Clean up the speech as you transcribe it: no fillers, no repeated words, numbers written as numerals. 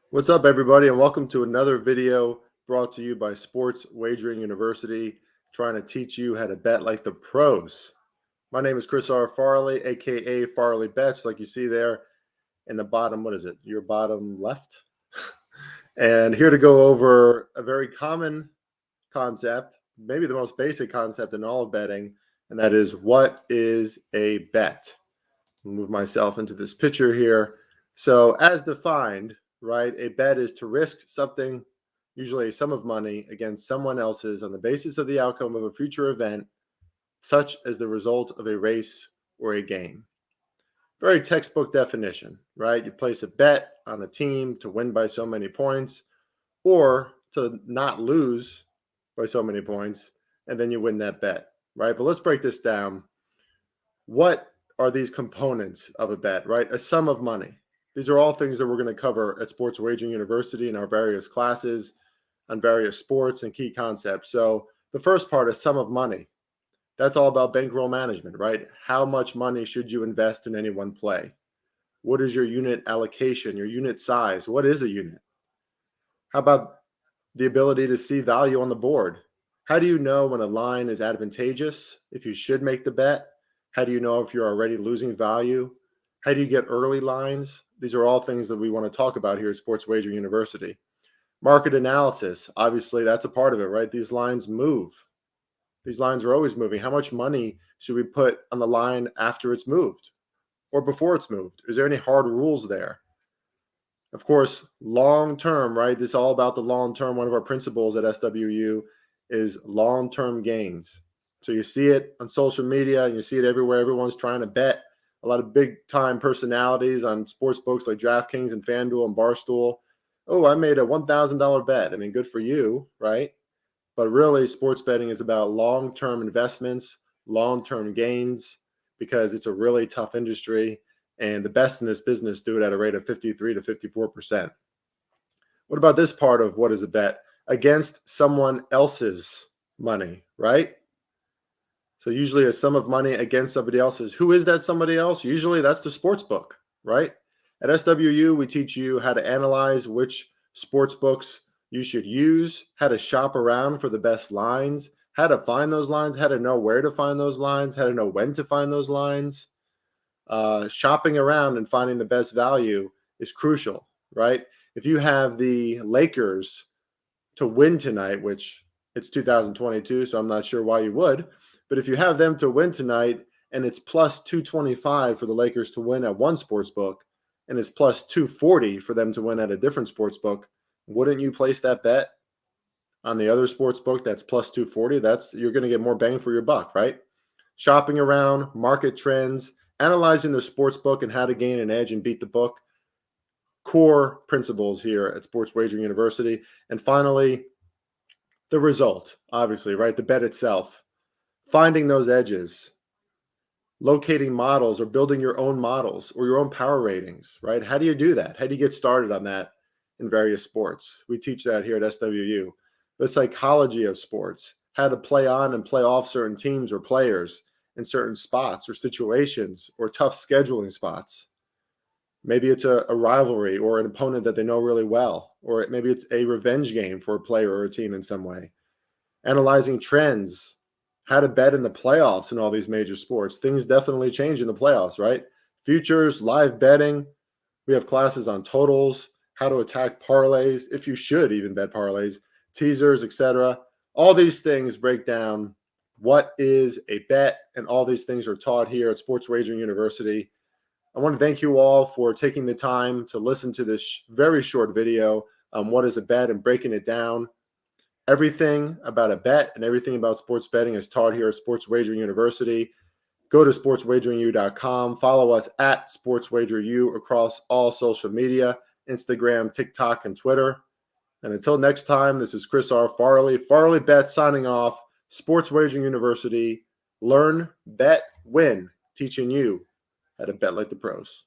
What's up, everybody, and welcome to another video brought to you by Sports Wagering University, trying to teach you how to bet like the pros. My name is Chris R. Farley, aka Farley Bets, like you see there in the bottom. What is it? Your bottom left. And here to go over a very common concept, maybe the most basic concept in all of betting, and that is, what is a bet? I'll move myself into this picture here. So, as defined, right, a bet is to risk something, usually a sum of money, against someone else's on the basis of the outcome of a future event, such as the result of a race or a game. Very textbook definition, right? You place a bet on a team to win by so many points or to not lose by so many points, and then you win that bet, right? But let's break this down. What are these components of a bet, right? A sum of money. These are all things that we're going to cover at Sports Wagering University in our various classes on various sports and key concepts. So the first part is sum of money. That's all about bankroll management, right? How much money should you invest in any one play? What is your unit allocation, your unit size? What is a unit? How about the ability to see value on the board? How do you know when a line is advantageous, if you should make the bet? How do you know if you're already losing value? How do you get early lines? These are all things that we want to talk about here at Sports Wagering University. Market analysis, obviously, that's a part of it, right? These lines move. These lines are always moving. How much money should we put on the line after it's moved or before it's moved? Is there any hard rules there? Of course, long term, right? This is all about the long term. One of our principles at SWU is long term gains. So you see it on social media and you see it everywhere. Everyone's trying to bet. A lot of big time personalities on sports books like DraftKings and FanDuel and Barstool. Oh, I made a $1,000 bet. I mean, good for you, right? But really, sports betting is about long term investments, long term gains, because it's a really tough industry. And the best in this business do it at a rate of 53 to 54%. What about this part of what is a bet? Against someone else's money, right? So usually a sum of money against somebody else's. Who is that somebody else? Usually that's the sports book, right? At SWU, we teach you how to analyze which sports books you should use, how to shop around for the best lines, how to find those lines, how to know where to find those lines, how to know when to find those lines. Shopping around and finding the best value is crucial, right? If you have the Lakers to win tonight, which it's 2022, so I'm not sure why you would, but if you have them to win tonight and it's plus 225 for the Lakers to win at one sports book and it's plus 240 for them to win at a different sports book, wouldn't you place that bet on the other sports book that's plus 240? You're going to get more bang for your buck, right? Shopping around, market trends, analyzing the sports book and how to gain an edge and beat the book. Core principles here at Sports Wagering University. And finally, the result, obviously, right? The bet itself. Finding those edges, locating models or building your own models or your own power ratings, right? How do you do that? How do you get started on that in various sports? We teach that here at SWU. The psychology of sports, how to play on and play off certain teams or players in certain spots or situations or tough scheduling spots. Maybe it's a rivalry or an opponent that they know really well, or maybe it's a revenge game for a player or a team in some way. Analyzing trends, how to bet in the playoffs in all these major sports. Things definitely change in the playoffs, right? Futures, live betting. We have classes on totals, how to attack parlays, if you should even bet parlays, teasers, etc. All these things break down what is a bet, and all these things are taught here at Sports Wagering University. I want to thank you all for taking the time to listen to this very short video on what is a bet and breaking it down. Everything about a bet and everything about sports betting is taught here at Sports Wagering University. Go to sportswageringu.com. Follow us at SportsWagerU across all social media, Instagram, TikTok, and Twitter. And until next time, this is Chris R. Farley. Farley Bet signing off. Sports Wagering University. Learn, bet, win. Teaching you how to bet like the pros.